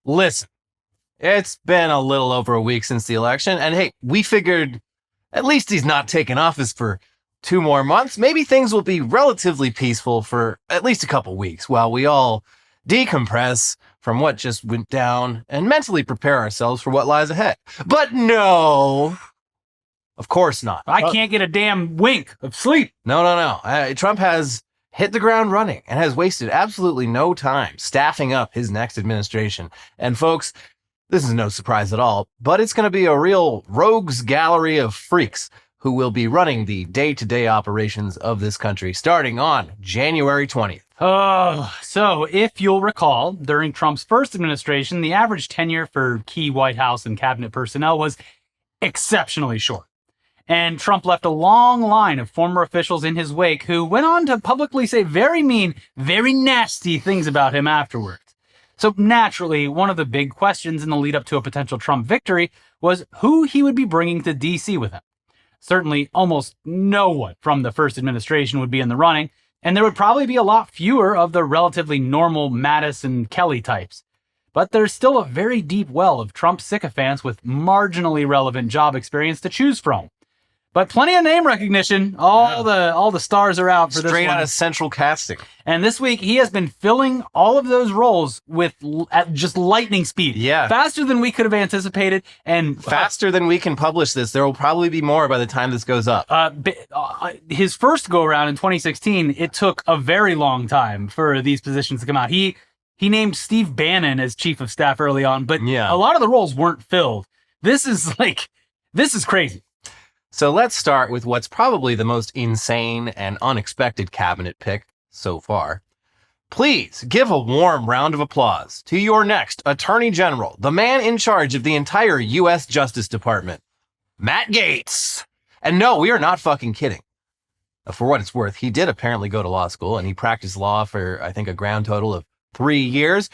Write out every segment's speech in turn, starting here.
Listen, it's been a little over a week since the election, and hey, we figured at least he's not taking office for 2 more months. Maybe things will be relatively peaceful for at least a couple weeks while we all decompress from what just went down and mentally prepare ourselves for what lies ahead. But no, of course not. I can't get a damn wink of sleep. No. Trump has hit the ground running and has wasted absolutely no time staffing up his next administration. And folks, this is no surprise at all, but it's going to be a real rogues gallery of freaks who will be running the day-to-day operations of this country starting on January 20th. Oh, so if you'll recall, during Trump's first administration, the average tenure for key White House and cabinet personnel was exceptionally short. And Trump left a long line of former officials in his wake who went on to publicly say very mean, very nasty things about him afterwards. So naturally, one of the big questions in the lead up to a potential Trump victory was who he would be bringing to D.C. with him. Certainly, almost no one from the first administration would be in the running, and there would probably be a lot fewer of the relatively normal Mattis and Kelly types. But there's still a very deep well of Trump sycophants with marginally relevant job experience to choose from. But plenty of name recognition. All the stars are out for this one. Straight out of central casting. And this week, he has been filling all of those roles at just lightning speed. Yeah. Faster than we could have anticipated. And faster than we can publish this. There will probably be more by the time this goes up. His first go-around in 2016, it took a very long time for these positions to come out. He named Steve Bannon as chief of staff early on, but a lot of the roles weren't filled. This is crazy. So let's start with what's probably the most insane and unexpected cabinet pick so far. Please give a warm round of applause to your next Attorney General, the man in charge of the entire U.S. Justice Department, Matt Gaetz. And no, we are not fucking kidding. For what it's worth, he did apparently go to law school and he practiced law for, I think, a grand total of 3 years.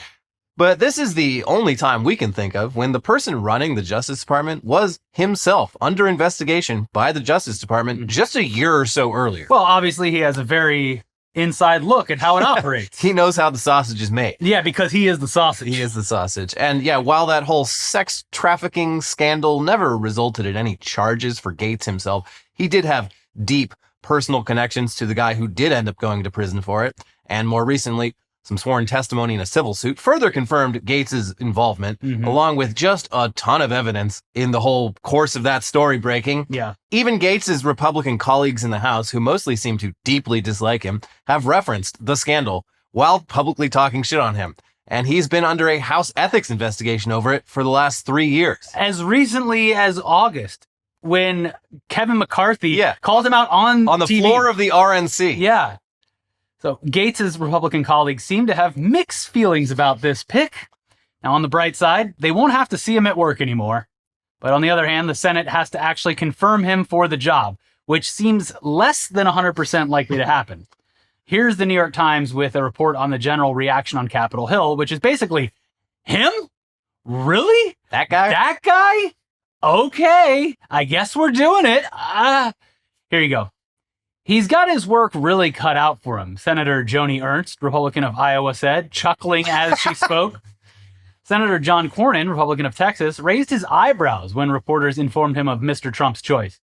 But this is the only time we can think of when the person running the Justice Department was himself under investigation by the Justice Department just a year or so earlier. Well, obviously he has a very inside look at how it operates. He knows how the sausage is made. Yeah, because he is the sausage. He is the sausage. And yeah, while that whole sex trafficking scandal never resulted in any charges for Gaetz himself, he did have deep personal connections to the guy who did end up going to prison for it. And more recently, some sworn testimony in a civil suit further confirmed Gaetz's involvement, along with just a ton of evidence in the whole course of that story breaking. Yeah. Even Gaetz's Republican colleagues in the House, who mostly seem to deeply dislike him, have referenced the scandal while publicly talking shit on him. And he's been under a House ethics investigation over it for the last 3 years. As recently as August, when Kevin McCarthy called him out on the TV. Floor of the RNC. Yeah. So Gaetz's Republican colleagues seem to have mixed feelings about this pick. Now, on the bright side, they won't have to see him at work anymore. But on the other hand, the Senate has to actually confirm him for the job, which seems less than 100% likely to happen. Here's the New York Times with a report on the general reaction on Capitol Hill, which is basically, him? Really? That guy? That guy? Okay, I guess we're doing it. Here you go. He's got his work really cut out for him, Senator Joni Ernst, Republican of Iowa, said, chuckling as she spoke. Senator John Cornyn, Republican of Texas, raised his eyebrows when reporters informed him of Mr. Trump's choice.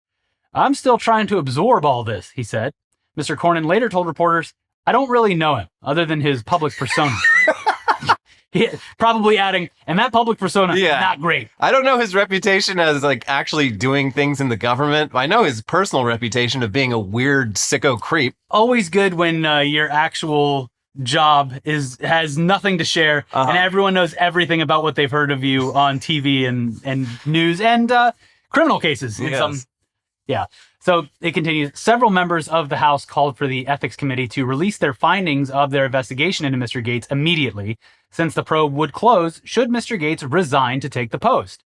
I'm still trying to absorb all this, he said. Mr. Cornyn later told reporters, I don't really know him, other than his public persona. Probably adding, and that public persona, not great. I don't know his reputation as actually doing things in the government. I know his personal reputation of being a weird sicko creep. Always good when your actual job has nothing to share and everyone knows everything about what they've heard of you on TV and news and criminal cases. So it continues. Several members of the House called for the Ethics Committee to release their findings of their investigation into Mr. Gaetz immediately, since the probe would close should Mr. Gaetz resign to take the post.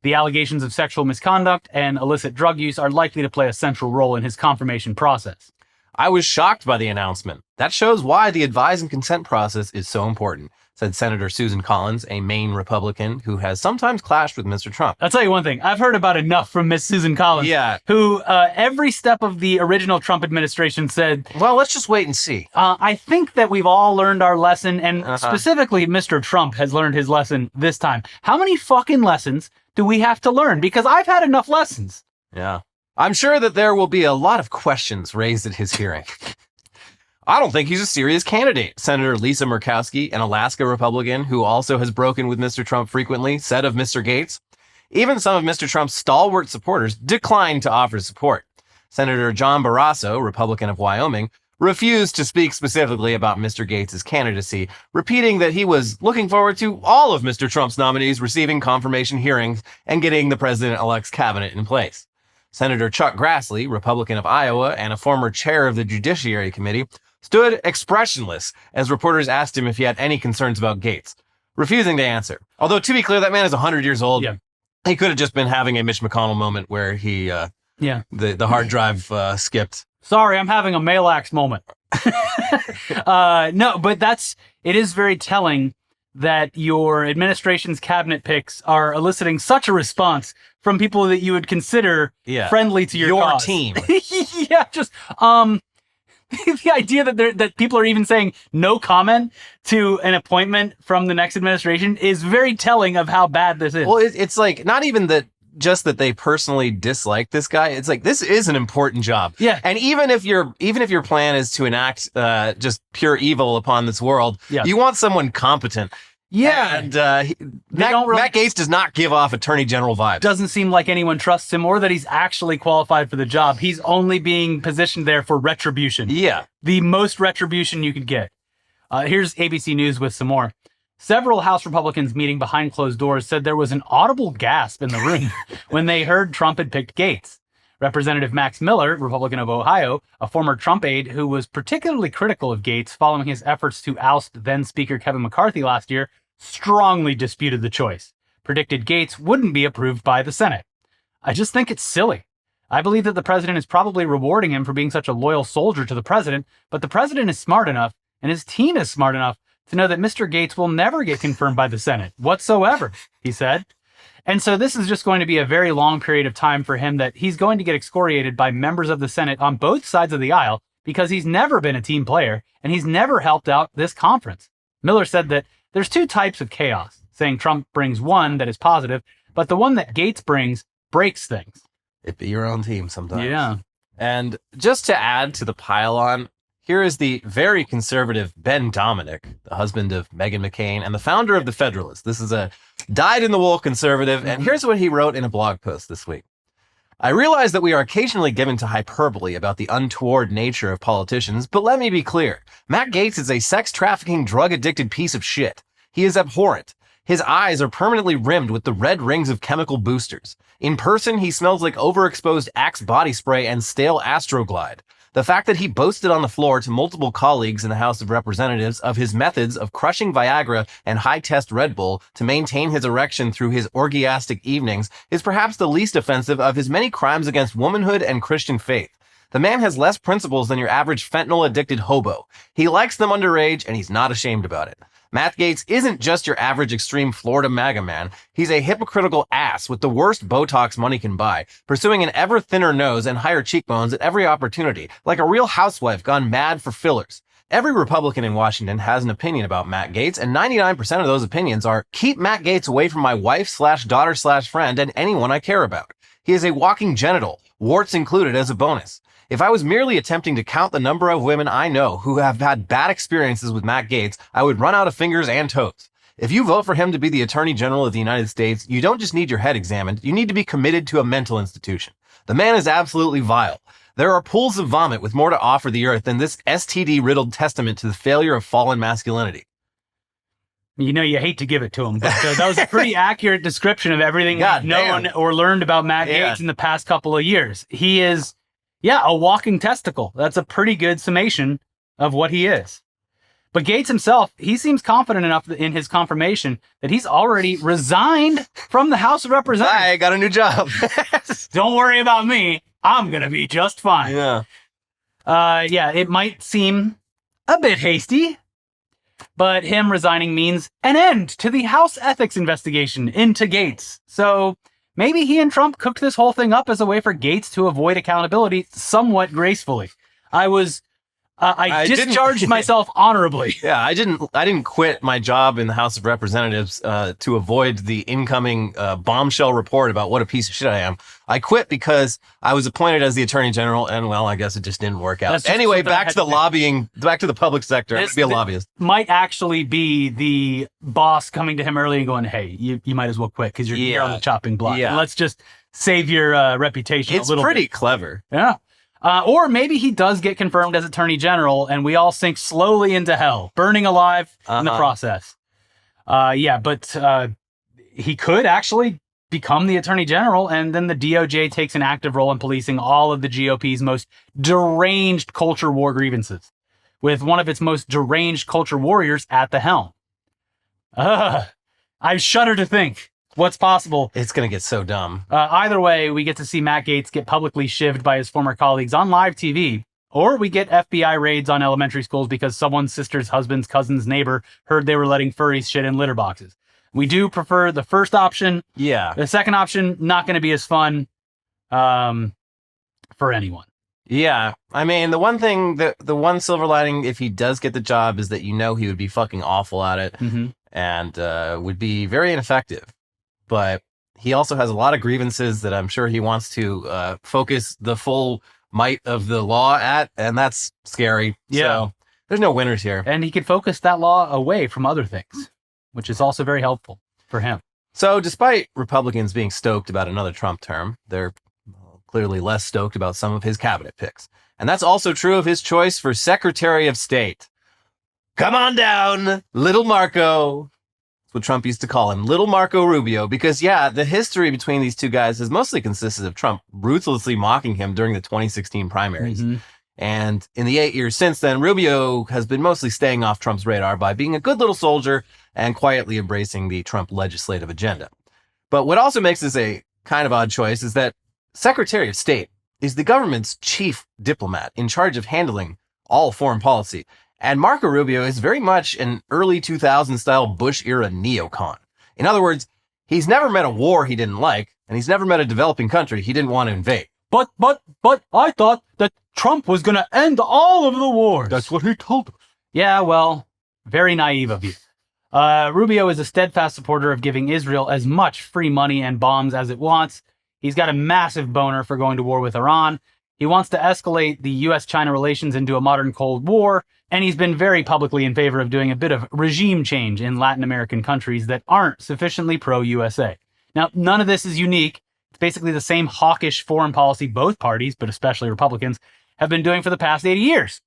The allegations of sexual misconduct and illicit drug use are likely to play a central role in his confirmation process. I was shocked by the announcement. That shows why the advise and consent process is so important. said Senator Susan Collins, a Maine Republican who has sometimes clashed with Mr. Trump. I'll tell you one thing. I've heard about enough from Miss Susan Collins, who every step of the original Trump administration said, well, let's just wait and see. I think that we've all learned our lesson, and specifically Mr. Trump has learned his lesson this time. How many fucking lessons do we have to learn? Because I've had enough lessons. Yeah. I'm sure that there will be a lot of questions raised at his hearing. I don't think he's a serious candidate, Senator Lisa Murkowski, an Alaska Republican who also has broken with Mr. Trump frequently, said of Mr. Gaetz. Even some of Mr. Trump's stalwart supporters declined to offer support. Senator John Barrasso, Republican of Wyoming, refused to speak specifically about Mr. Gaetz' candidacy, repeating that he was looking forward to all of Mr. Trump's nominees receiving confirmation hearings and getting the president-elect's cabinet in place. Senator Chuck Grassley, Republican of Iowa and a former chair of the Judiciary Committee, stood expressionless as reporters asked him if he had any concerns about Gaetz, refusing to answer. Although, to be clear, that man is 100 years old. Yeah. He could have just been having a Mitch McConnell moment where he, the hard drive skipped. Sorry, I'm having a Malax moment. No, but it is very telling that your administration's cabinet picks are eliciting such a response from people that you would consider friendly to your cause. Team. Yeah, just, the idea that people are even saying no comment to an appointment from the next administration is very telling of how bad this is. Well, it's like not even that just that they personally dislike this guy. It's like this is an important job. Yeah. And even if your plan is to enact just pure evil upon this world, you want someone competent. Yeah. And Matt Gaetz does not give off attorney general vibes. Doesn't seem like anyone trusts him or that he's actually qualified for the job. He's only being positioned there for retribution. Yeah. The most retribution you could get. Here's ABC News with some more. Several House Republicans meeting behind closed doors said there was an audible gasp in the room when they heard Trump had picked Gaetz. Representative Max Miller, Republican of Ohio, a former Trump aide who was particularly critical of Gaetz following his efforts to oust then-Speaker Kevin McCarthy last year, strongly disputed the choice, predicted Gaetz wouldn't be approved by the Senate. I just think it's silly. I believe that the president is probably rewarding him for being such a loyal soldier to the president, but the president is smart enough, and his team is smart enough, to know that Mr. Gaetz will never get confirmed by the Senate whatsoever, he said. And so this is just going to be a very long period of time for him that he's going to get excoriated by members of the Senate on both sides of the aisle because he's never been a team player and he's never helped out this conference. Miller said that there's two types of chaos, saying Trump brings one that is positive, but the one that Gaetz brings breaks things. It be your own team sometimes. Yeah. And just to add to the pile-on, here is the very conservative Ben Dominic, the husband of Meghan McCain and the founder of The Federalist. This is a dyed-in-the-wool conservative, and here's what he wrote in a blog post this week. I realize that we are occasionally given to hyperbole about the untoward nature of politicians, but let me be clear. Matt Gaetz is a sex-trafficking, drug-addicted piece of shit. He is abhorrent. His eyes are permanently rimmed with the red rings of chemical boosters. In person, he smells like overexposed Axe body spray and stale Astroglide. The fact that he boasted on the floor to multiple colleagues in the House of Representatives of his methods of crushing Viagra and high-test Red Bull to maintain his erection through his orgiastic evenings is perhaps the least offensive of his many crimes against womanhood and Christian faith. The man has less principles than your average fentanyl-addicted hobo. He likes them underage, and he's not ashamed about it. Matt Gaetz isn't just your average extreme Florida MAGA man. He's a hypocritical ass with the worst Botox money can buy, pursuing an ever thinner nose and higher cheekbones at every opportunity, like a real housewife gone mad for fillers. Every Republican in Washington has an opinion about Matt Gaetz, and 99% of those opinions are, keep Matt Gaetz away from my wife/daughter/friend and anyone I care about. He is a walking genital, warts included as a bonus. If I was merely attempting to count the number of women I know who have had bad experiences with Matt Gaetz, I would run out of fingers and toes. If you vote for him to be the Attorney General of the United States, you don't just need your head examined, you need to be committed to a mental institution. The man is absolutely vile. There are pools of vomit with more to offer the earth than this STD-riddled testament to the failure of fallen masculinity. You know, you hate to give it to him, but that was a pretty accurate description of everything we've known or learned about Matt Gaetz in the past couple of years. He is... yeah, a walking testicle. That's a pretty good summation of what he is. But Gaetz himself, he seems confident enough in his confirmation that he's already resigned from the House of Representatives. I got a new job. Don't worry about me. I'm going to be just fine. Yeah. Yeah, it might seem a bit hasty, But him resigning means an end to the House ethics investigation into Gaetz. So maybe he and Trump cooked this whole thing up as a way for Gaetz to avoid accountability somewhat gracefully. I discharged myself honorably. Yeah, I didn't quit my job in the House of Representatives to avoid the incoming bombshell report about what a piece of shit I am. I quit because I was appointed as the Attorney General, and well, I guess it just didn't work out. Anyway, back to the lobbying, back to the public sector. I'm going to be a lobbyist. Might actually be the boss coming to him early and going, "Hey, you might as well quit because you're on the chopping block. Yeah. Let's just save your reputation a little bit." It's pretty clever. Yeah. Or maybe he does get confirmed as Attorney General and we all sink slowly into hell, burning alive in the process. But he could actually become the Attorney General, and then the DOJ takes an active role in policing all of the GOP's most deranged culture war grievances, with one of its most deranged culture warriors at the helm. I shudder to think what's possible. It's going to get so dumb. Either way, we get to see Matt Gaetz get publicly shivved by his former colleagues on live TV, or we get FBI raids on elementary schools because someone's sister's husband's cousin's neighbor heard they were letting furries shit in litter boxes. We do prefer the first option. Yeah. The second option, not going to be as fun for anyone. Yeah. I mean, the one silver lining, if he does get the job, is that he would be fucking awful at it and would be very ineffective. But he also has a lot of grievances that I'm sure he wants to focus the full might of the law at, and that's scary. Yeah. So there's no winners here. And he could focus that law away from other things, which is also very helpful for him. So despite Republicans being stoked about another Trump term, they're clearly less stoked about some of his cabinet picks. And that's also true of his choice for Secretary of State. Come on down, little Marco. What Trump used to call him, Little Marco Rubio, because the history between these two guys has mostly consisted of Trump ruthlessly mocking him during the 2016 primaries. And in the 8 years since then, Rubio has been mostly staying off Trump's radar by being a good little soldier and quietly embracing the Trump legislative agenda. But what also makes this a kind of odd choice is that Secretary of State is the government's chief diplomat in charge of handling all foreign policy. And Marco Rubio is very much an early 2000s style Bush-era neocon. In other words, he's never met a war he didn't like, and he's never met a developing country he didn't want to invade. But I thought that Trump was going to end all of the wars. That's what he told us. Yeah, well, very naive of you. Rubio is a steadfast supporter of giving Israel as much free money and bombs as it wants. He's got a massive boner for going to war with Iran. He wants to escalate the U.S.-China relations into a modern Cold War, and he's been very publicly in favor of doing a bit of regime change in Latin American countries that aren't sufficiently pro-USA. Now, none of this is unique. It's basically the same hawkish foreign policy both parties, but especially Republicans, have been doing for the past 80 years.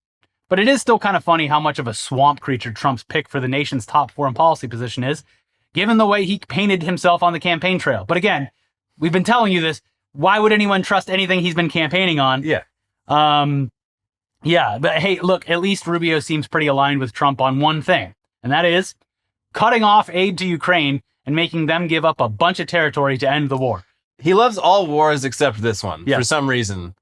But it is still kind of funny how much of a swamp creature Trump's pick for the nation's top foreign policy position is, given the way he painted himself on the campaign trail. But again, we've been telling you this. Why would anyone trust anything he's been campaigning on? Yeah. But hey, look, at least Rubio seems pretty aligned with Trump on one thing, and that is cutting off aid to Ukraine and making them give up a bunch of territory to end the war. He loves all wars except this one, yeah. For some reason.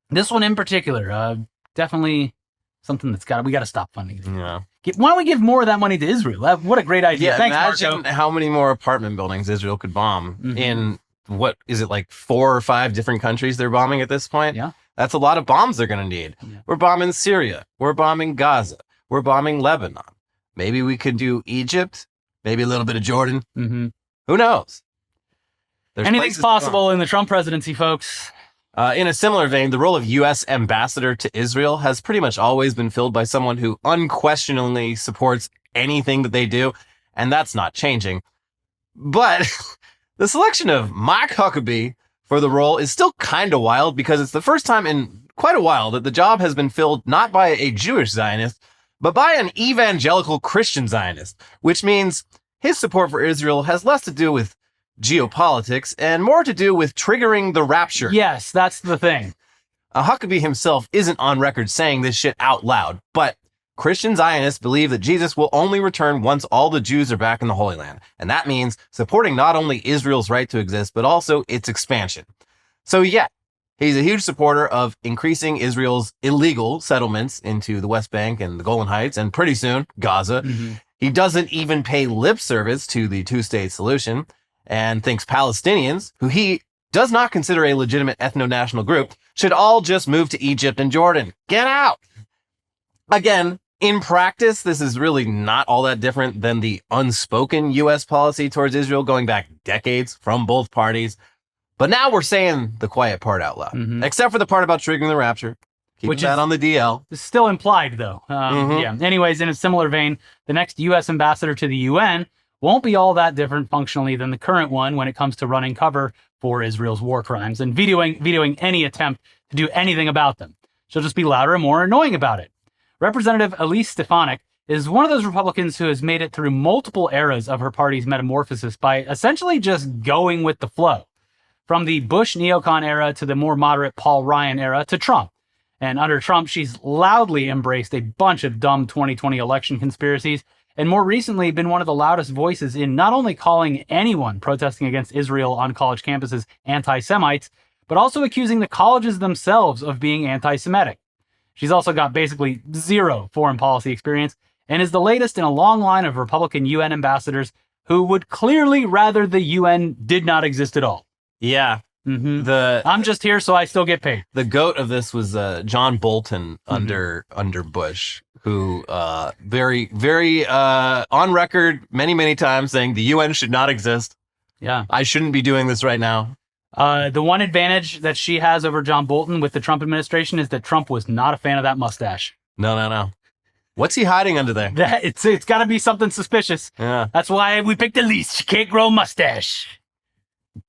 This one in particular, definitely something we got to stop funding. Yeah. Why don't we give more of that money to Israel? What a great idea. Yeah, Thanks, imagine Marco. how many more apartment buildings Israel could bomb in, what is it, like 4 or 5 different countries they're bombing at this point? Yeah. That's a lot of bombs they're going to need. Yeah. We're bombing Syria. We're bombing Gaza. We're bombing Lebanon. Maybe we could do Egypt. Maybe a little bit of Jordan. Mm-hmm. Who knows? Anything's possible in the Trump presidency, folks. In a similar vein, the role of U.S. ambassador to Israel has pretty much always been filled by someone who unquestioningly supports anything that they do, and that's not changing. But the selection of Mike Huckabee for the role is still kind of wild because it's the first time in quite a while that the job has been filled not by a Jewish Zionist, but by an evangelical Christian Zionist, which means his support for Israel has less to do with geopolitics and more to do with triggering the rapture. Yes, that's the thing. Huckabee himself isn't on record saying this shit out loud, but Christian Zionists believe that Jesus will only return once all the Jews are back in the Holy Land. And that means supporting not only Israel's right to exist, but also its expansion. So yeah, He's a huge supporter of increasing Israel's illegal settlements into the West Bank and the Golan Heights, and pretty soon, Gaza. Mm-hmm. He doesn't even pay lip service to the two-state solution and thinks Palestinians, who he does not consider a legitimate ethno-national group, should all just move to Egypt and Jordan. Get out! Again, in practice, this is really not all that different than the unspoken U.S. policy towards Israel going back decades from both parties. But now we're saying the quiet part out loud, except for the part about triggering the rapture. Keep that on the DL. It's still implied, though. Yeah. Anyways, in a similar vein, the next U.S. ambassador to the UN won't be all that different functionally than the current one when it comes to running cover for Israel's war crimes and vetoing any attempt to do anything about them. She'll just be louder and more annoying about it. Representative Elise Stefanik is one of those Republicans who has made it through multiple eras of her party's metamorphosis by essentially just going with the flow. From the Bush neocon era to the more moderate Paul Ryan era to Trump. And under Trump, she's loudly embraced a bunch of dumb 2020 election conspiracies, and more recently been one of the loudest voices in not only calling anyone protesting against Israel on college campuses anti-Semites, but also accusing the colleges themselves of being anti-Semitic. She's also got basically zero foreign policy experience, and is the latest in a long line of Republican UN ambassadors who would clearly rather the UN did not exist at all. Yeah. I'm just here so I still get paid. The goat of this was John Bolton under Bush, who very, very on record many times saying the UN should not exist. Yeah. I shouldn't be doing this right now. The one advantage that she has over John Bolton with the Trump administration is that Trump was not a fan of that mustache. No. What's he hiding under there? It's got to be something suspicious. Yeah. That's why we picked Elise. She can't grow a mustache.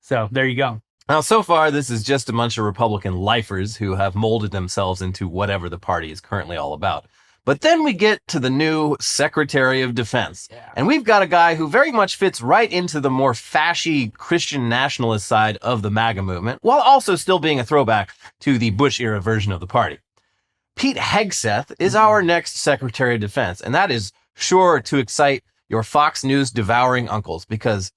So there you go. Now, so far, this is just a bunch of Republican lifers who have molded themselves into whatever the party is currently all about. But then we get to the new Secretary of Defense. Yeah. And we've got a guy who very much fits right into the more fashy Christian nationalist side of the MAGA movement, while also still being a throwback to the Bush-era version of the party. Pete Hegseth is our next Secretary of Defense, and that is sure to excite your Fox News devouring uncles, because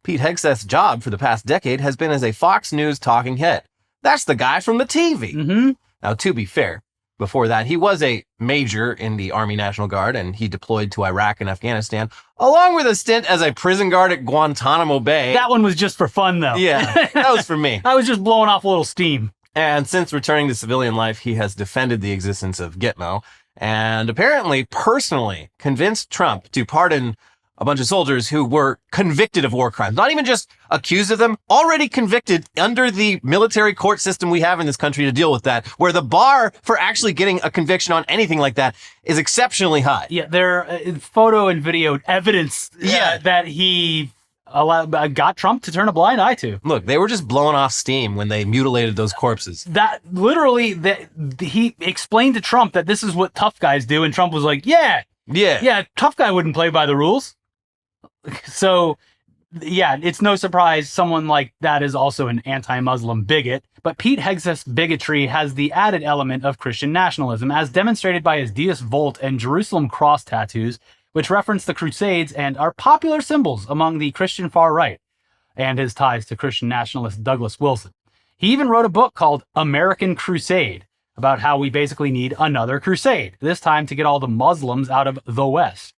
Pete Hegseth's job for the past decade has been as a Fox News talking head. That's the guy from the TV. Now, to be fair, before that, he was a major in the Army National Guard, and he deployed to Iraq and Afghanistan, along with a stint as a prison guard at Guantanamo Bay. That one was just for fun, though. Yeah, that was for me. I was just blowing off a little steam. And since returning to civilian life, he has defended the existence of Gitmo, and apparently personally convinced Trump to pardon a bunch of soldiers who were convicted of war crimes, not even just accused of them, already convicted under the military court system we have in this country to deal with that, where the bar for actually getting a conviction on anything like that is exceptionally high. Yeah, there photo and video evidence that he got Trump to turn a blind eye to. Look, they were just blowing off steam when they mutilated those corpses. That literally, he explained to Trump that this is what tough guys do, and Trump was like, yeah, tough guy wouldn't play by the rules. So, yeah, it's no surprise someone like that is also an anti-Muslim bigot. But Pete Hegseth's bigotry has the added element of Christian nationalism, as demonstrated by his Deus Vult and Jerusalem cross tattoos, which reference the Crusades and are popular symbols among the Christian far right, and his ties to Christian nationalist Douglas Wilson. He even wrote a book called American Crusade, about how we basically need another crusade, this time to get all the Muslims out of the West.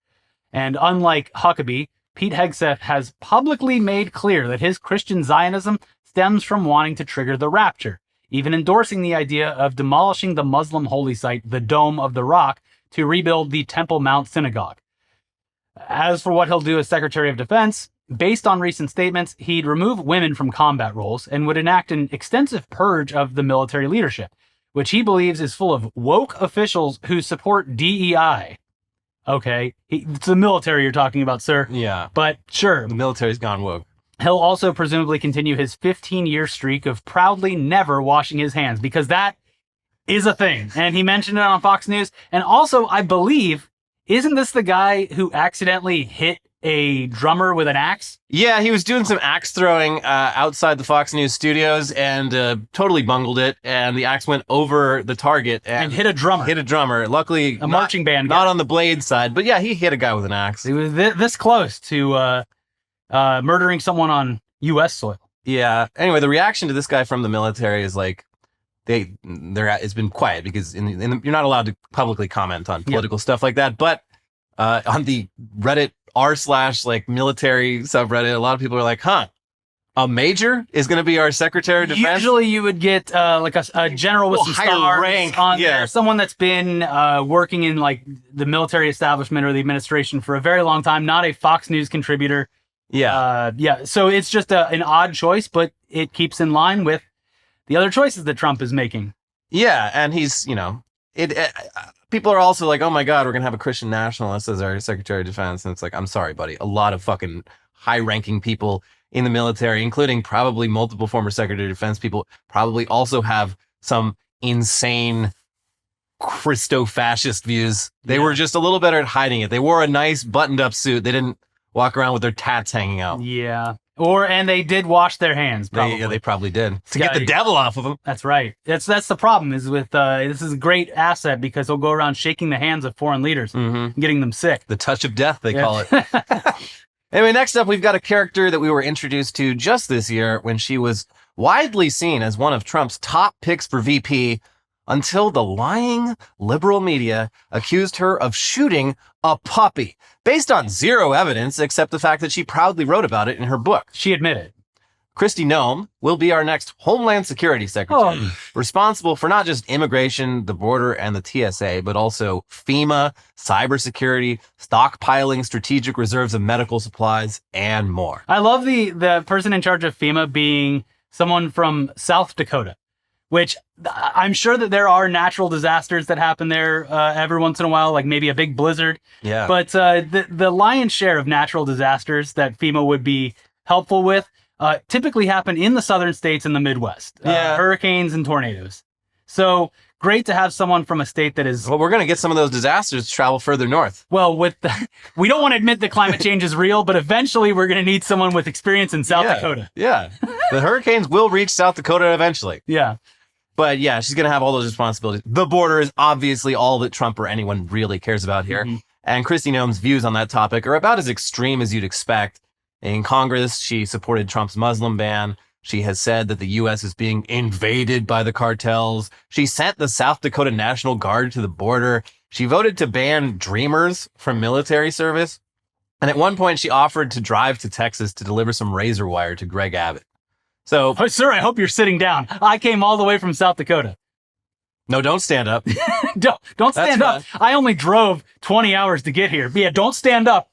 And unlike Huckabee, Pete Hegseth has publicly made clear that his Christian Zionism stems from wanting to trigger the rapture, even endorsing the idea of demolishing the Muslim holy site, the Dome of the Rock, to rebuild the Temple Mount Synagogue. As for what he'll do as Secretary of Defense, based on recent statements, he'd remove women from combat roles and would enact an extensive purge of the military leadership, which he believes is full of woke officials who support DEI. Okay, it's the military you're talking about, sir. Yeah. But sure. The military's gone woke. He'll also presumably continue his 15-year streak of proudly never washing his hands, because that is a thing. And he mentioned it on Fox News. And also, I believe, isn't this the guy who accidentally hit a drummer with an axe? Yeah, he was doing some axe throwing outside the Fox News studios and totally bungled it. And the axe went over the target and hit a drummer. Luckily, a marching band guy. Not on the blade side, but yeah, he hit a guy with an axe. He was this close to murdering someone on U.S. soil. Yeah. Anyway, the reaction to this guy from the military is like, it's been quiet because you're not allowed to publicly comment on political stuff like that. But on the Reddit r/military subreddit, a lot of people are like, huh, a major is going to be our Secretary of Defense? Usually you would get like a general with some higher stars rank on there, someone that's been working in like the military establishment or the administration for a very long time, not a Fox News contributor. So it's just an odd choice, but it keeps in line with the other choices that Trump is making. Yeah, and he's, people are also like, oh my God, we're going to have a Christian nationalist as our Secretary of Defense. And it's like, I'm sorry, buddy. A lot of fucking high-ranking people in the military, including probably multiple former Secretary of Defense people, probably also have some insane Christo-fascist views. They were just a little better at hiding it. They wore a nice buttoned-up suit. They didn't walk around with their tats hanging out. Yeah. And they did wash their hands, probably. They probably did. To get the devil off of them. That's right. That's the problem is with, this is a great asset because he'll go around shaking the hands of foreign leaders and getting them sick. The touch of death, they call it. Anyway, next up, we've got a character that we were introduced to just this year when she was widely seen as one of Trump's top picks for VP until the lying liberal media accused her of shooting a puppy based on zero evidence except the fact that she proudly wrote about it in her book. She admitted. Kristi Noem will be our next Homeland Security Secretary, responsible for not just immigration, the border, and the TSA, but also FEMA, cybersecurity, stockpiling strategic reserves of medical supplies, and more. I love the person in charge of FEMA being someone from South Dakota, which I'm sure that there are natural disasters that happen there every once in a while, like maybe a big blizzard. Yeah. But the lion's share of natural disasters that FEMA would be helpful with typically happen in the southern states and the Midwest. Hurricanes and tornadoes. So great to have someone from a state that is... Well, we're going to get some of those disasters to travel further north. Well, we don't want to admit that climate change is real, but eventually we're going to need someone with experience in South Dakota. Yeah. The hurricanes will reach South Dakota eventually. Yeah. But yeah, she's going to have all those responsibilities. The border is obviously all that Trump or anyone really cares about here. And Kristi Noem's views on that topic are about as extreme as you'd expect. In Congress, she supported Trump's Muslim ban. She has said that the U.S. is being invaded by the cartels. She sent the South Dakota National Guard to the border. She voted to ban Dreamers from military service. And at one point, she offered to drive to Texas to deliver some razor wire to Greg Abbott. So, sir, I hope you're sitting down. I came all the way from South Dakota. No, don't stand up. Don't stand up. I only drove 20 hours to get here. But yeah, don't stand up.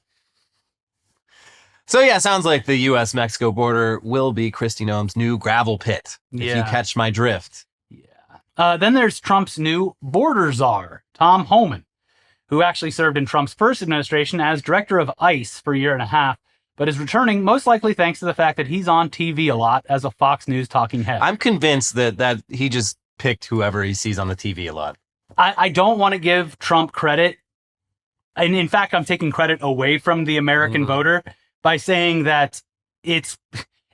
So yeah, sounds like the U.S.-Mexico border will be Kristi Noem's new gravel pit, if you catch my drift. Yeah. Then there's Trump's new border czar, Tom Homan, who actually served in Trump's first administration as director of ICE for a year and a half, but is returning most likely thanks to the fact that he's on TV a lot as a Fox News talking head. I'm convinced that he just picked whoever he sees on the TV a lot. I don't want to give Trump credit. And in fact, I'm taking credit away from the American voter by saying that it's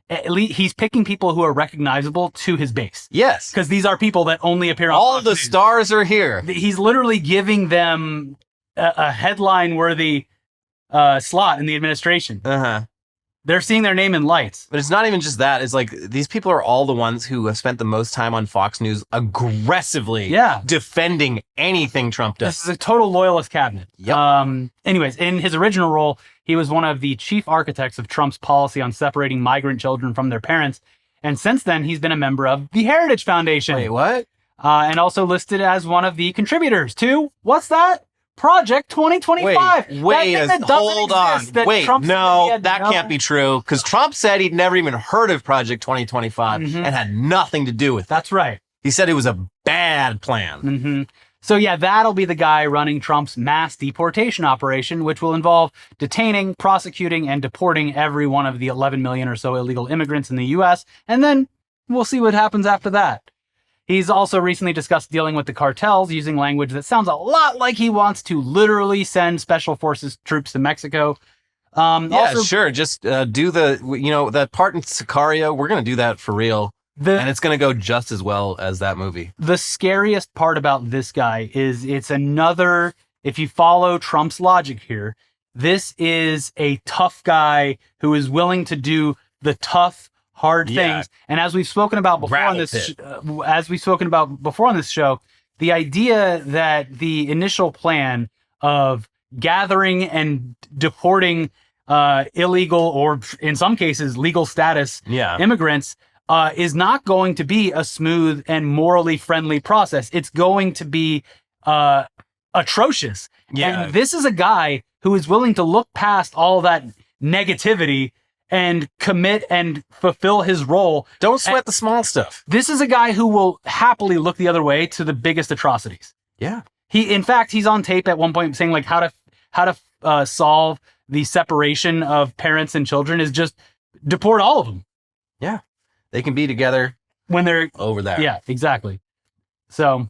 at least he's picking people who are recognizable to his base. Yes. Because these are people that only appear on all Fox of the News. Stars are here. He's literally giving them a headline-worthy slot in the administration. They're seeing their name in lights. But it's not even just that. It's like these people are all the ones who have spent the most time on Fox News aggressively defending anything Trump does. This is a total loyalist cabinet. Yep. Anyways, in his original role, he was one of the chief architects of Trump's policy on separating migrant children from their parents. And since then, he's been a member of the Heritage Foundation. Wait, what? And also listed as one of the contributors to, what's that? Project 2025. Hold on. That can't be true. Because Trump said he'd never even heard of Project 2025 and had nothing to do with it. That's right. He said it was a bad plan. So yeah, that'll be the guy running Trump's mass deportation operation, which will involve detaining, prosecuting, and deporting every one of the 11 million or so illegal immigrants in the U.S. And then we'll see what happens after that. He's also recently discussed dealing with the cartels using language that sounds a lot like he wants to literally send special forces troops to Mexico. Sure. Just do that part in Sicario. We're going to do that for real. And it's going to go just as well as that movie. The scariest part about this guy is it's another, if you follow Trump's logic here, this is a tough guy who is willing to do the tough, hard Yeah. things. And as we've spoken about before on Rattle this, pit. show, the idea that the initial plan of gathering and deporting illegal, or in some cases legal status Yeah. immigrants is not going to be a smooth and morally friendly process. It's going to be atrocious. Yeah. And this is a guy who is willing to look past all that negativity and commit and fulfill his role. Don't sweat the small stuff. This is a guy who will happily look the other way to the biggest atrocities. Yeah. In fact, he's on tape at one point saying like how to solve the separation of parents and children is just deport all of them Yeah. They can be together when they're over there. yeah, exactly. So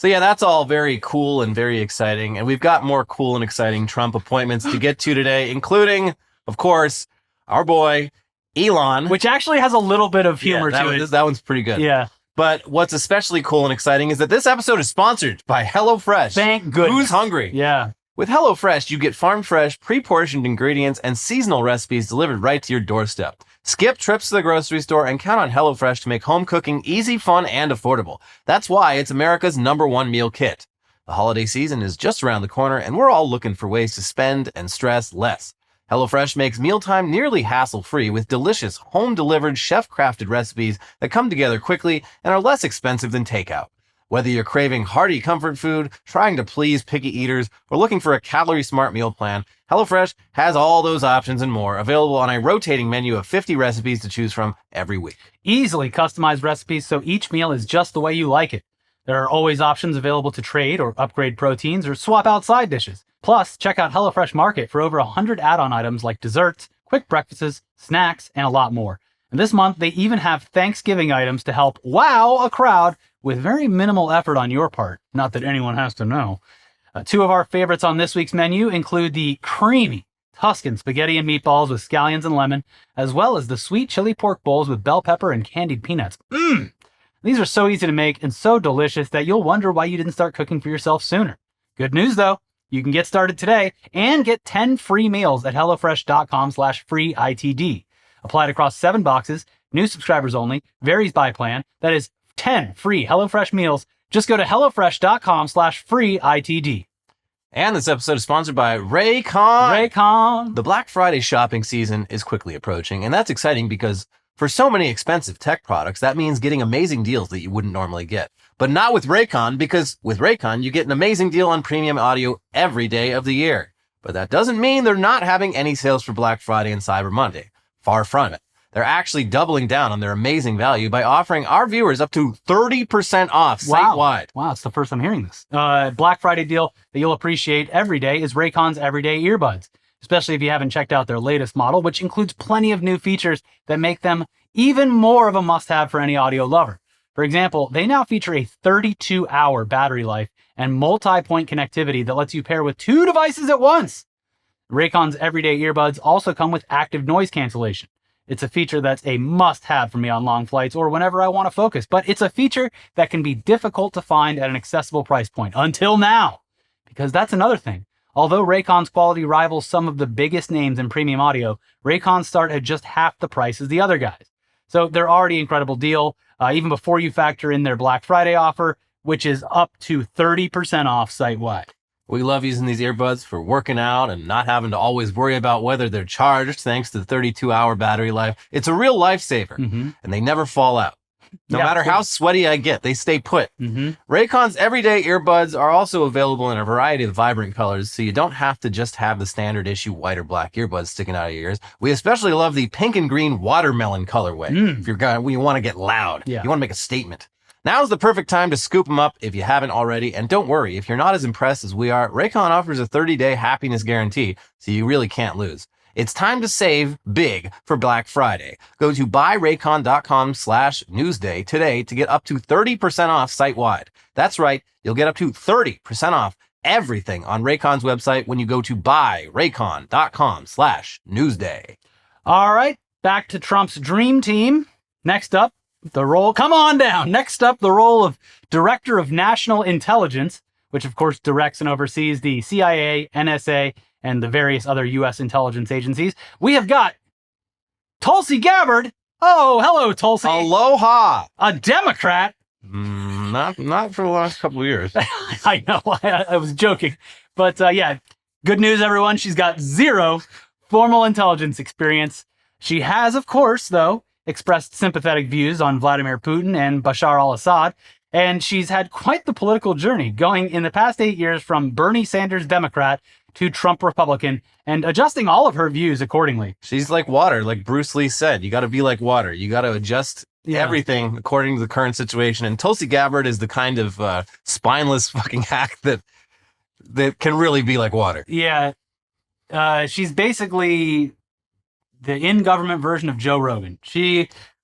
yeah, that's all very cool and very exciting. And we've got more cool and exciting Trump appointments to get to today, including, of course, our boy, Elon. which actually has a little bit of humor Yeah, to it. that one's pretty good. Yeah. But what's especially cool and exciting is that this episode is sponsored by HelloFresh. Thank goodness. Who's hungry? Yeah. With HelloFresh, you get farm-fresh, pre-portioned ingredients and seasonal recipes delivered right to your doorstep. Skip trips to the grocery store and count on HelloFresh to make home cooking easy, fun, and affordable. That's why it's America's #1 meal kit. The holiday season is just around the corner, and we're all looking for ways to spend and stress less. HelloFresh makes mealtime nearly hassle-free with delicious, home-delivered, chef-crafted recipes that come together quickly and are less expensive than takeout. Whether you're craving hearty comfort food, trying to please picky eaters, or looking for a calorie-smart meal plan, HelloFresh has all those options and more available on a rotating menu of 50 recipes to choose from every week. Easily customized recipes so each meal is just the way you like it. There are always options available to trade or upgrade proteins or swap out side dishes. Plus, check out HelloFresh Market for over 100 add-on items like desserts, quick breakfasts, snacks, and a lot more. And this month, they even have Thanksgiving items to help wow a crowd with very minimal effort on your part. Not that anyone has to know. Two of our favorites on this week's menu include the creamy Tuscan spaghetti and meatballs with scallions and lemon, as well as the sweet chili pork bowls with bell pepper and candied peanuts. These are so easy to make and so delicious that you'll wonder why you didn't start cooking for yourself sooner. Good news, though. You can get started today and get 10 free meals at HelloFresh.com/freeITD. Applied across 7 boxes, new subscribers only, varies by plan. That is 10 free HelloFresh meals. Just go to HelloFresh.com/freeITD. And this episode is sponsored by Raycon. Raycon. The Black Friday shopping season is quickly approaching, and that's exciting because for so many expensive tech products, that means getting amazing deals that you wouldn't normally get. But not with Raycon, because with Raycon, you get an amazing deal on premium audio every day of the year. But that doesn't mean they're not having any sales for Black Friday and Cyber Monday. Far from it. They're actually doubling down on their amazing value by offering our viewers up to 30% off site-wide. Wow, it's the first I'm hearing this. Black Friday deal that you'll appreciate every day is Raycon's Everyday Earbuds, especially if you haven't checked out their latest model, which includes plenty of new features that make them even more of a must-have for any audio lover. For example, they now feature a 32-hour battery life and multi-point connectivity that lets you pair with 2 devices at once. Raycon's Everyday Earbuds also come with active noise cancellation. It's a feature that's a must-have for me on long flights or whenever I want to focus, but it's a feature that can be difficult to find at an accessible price point until now. Because that's another thing. Although Raycon's quality rivals some of the biggest names in premium audio, Raycons start at just half the price as the other guys. So they're already an incredible deal, even before you factor in their Black Friday offer, which is up to 30% off site-wide. We love using these earbuds for working out and not having to always worry about whether they're charged thanks to the 32-hour battery life. It's a real lifesaver, and they never fall out. No matter how sweaty I get, they stay put. Raycon's Everyday Earbuds are also available in a variety of vibrant colors, so you don't have to just have the standard issue white or black earbuds sticking out of your ears. We especially love the pink and green watermelon colorway. If you want to get loud, you want to make a statement. Now's the perfect time to scoop them up if you haven't already. And don't worry, if you're not as impressed as we are, Raycon offers a 30-day happiness guarantee, so you really can't lose. It's time to save big for Black Friday. Go to buyraycon.com/newsday today to get up to 30% off site-wide. That's right, you'll get up to 30% off everything on Raycon's website when you go to buyraycon.com/newsday. All right, back to Trump's dream team. Next up, the role, come on down. Next up, the role of Director of National Intelligence, which of course directs and oversees the CIA, NSA, and the various other U.S. intelligence agencies. We have got Tulsi Gabbard Oh, hello, Tulsi. Aloha. A Democrat? Not for the last couple of years. I know. I was joking. But yeah, good news, everyone. She's got 0 formal intelligence experience. She has, of course, though, expressed sympathetic views on Vladimir Putin and Bashar al-Assad. And she's had quite the political journey, going in the past 8 years from Bernie Sanders Democrat to Trump Republican and adjusting all of her views accordingly. She's like water, like Bruce Lee said. You got to be like water. You got to adjust everything according to the current situation. And Tulsi Gabbard is the kind of spineless fucking hack that can really be like water. Yeah. She's basically the in-government version of Joe Rogan.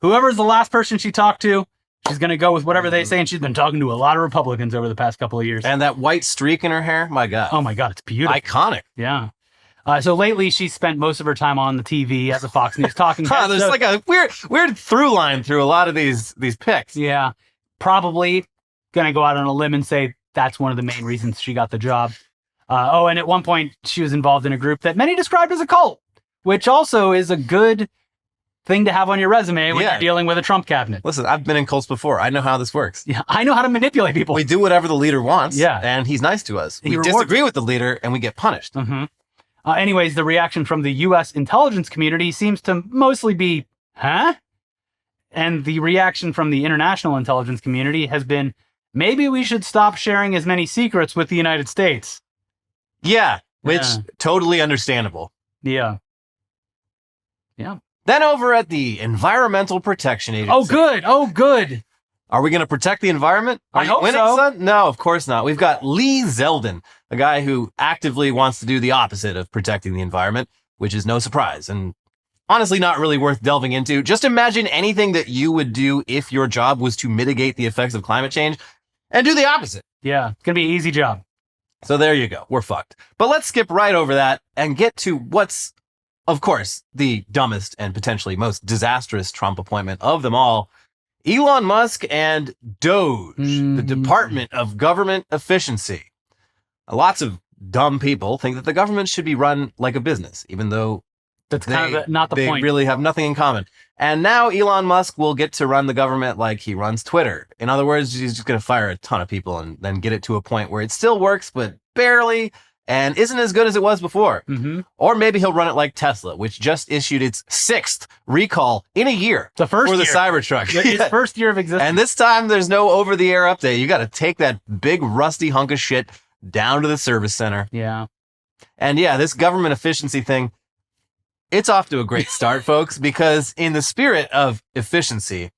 Whoever's the last person she talked to, she's going to go with whatever they say, and she's been talking to a lot of Republicans over the past couple of years. And that white streak in her hair, my God. Oh my God, it's beautiful. Iconic. Yeah. So lately, she's spent most of her time on the TV as a Fox News talking head. There's like a weird through line through a lot of these picks. Yeah. Probably going to go out on a limb and say that's one of the main reasons she got the job. And at one point, she was involved in a group that many described as a cult, which also is a good thing to have on your resume when you're dealing with a Trump cabinet. Listen, I've been in cults before. I know how this works. Yeah, I know how to manipulate people. We do whatever the leader wants, and he's nice to us. We disagree with the leader, and we get punished. Mm-hmm. Anyways, the reaction from the U.S. intelligence community seems to mostly be, huh? And the reaction from the international intelligence community has been, maybe we should stop sharing as many secrets with the United States. Yeah, which totally understandable. Yeah. Yeah. Then over at the Environmental Protection Agency. Oh, good. Are we going to protect the environment? I hope so. Son? No, of course not. We've got Lee Zeldin, a guy who actively wants to do the opposite of protecting the environment, which is no surprise and honestly not really worth delving into. Just imagine anything that you would do if your job was to mitigate the effects of climate change and do the opposite. Yeah, it's going to be an easy job. So there you go. We're fucked. But let's skip right over that and get to what's, of course, the dumbest and potentially most disastrous Trump appointment of them all. Elon Musk and D.O.G.E, the Department of Government Efficiency. Lots of dumb people think that the government should be run like a business, even though that's kind of not the point. They really have nothing in common. And now Elon Musk will get to run the government like he runs Twitter. In other words, he's just going to fire a ton of people and then get it to a point where it still works, but barely, and isn't as good as it was before. Mm-hmm. Or maybe he'll run it like Tesla, which just issued its 6th recall in a year for the Cybertruck. Its first year of existence. And this time there's no over-the-air update. You got to take that big rusty hunk of shit down to the service center. Yeah. And yeah, this government efficiency thing, it's off to a great start, folks, because in the spirit of efficiency,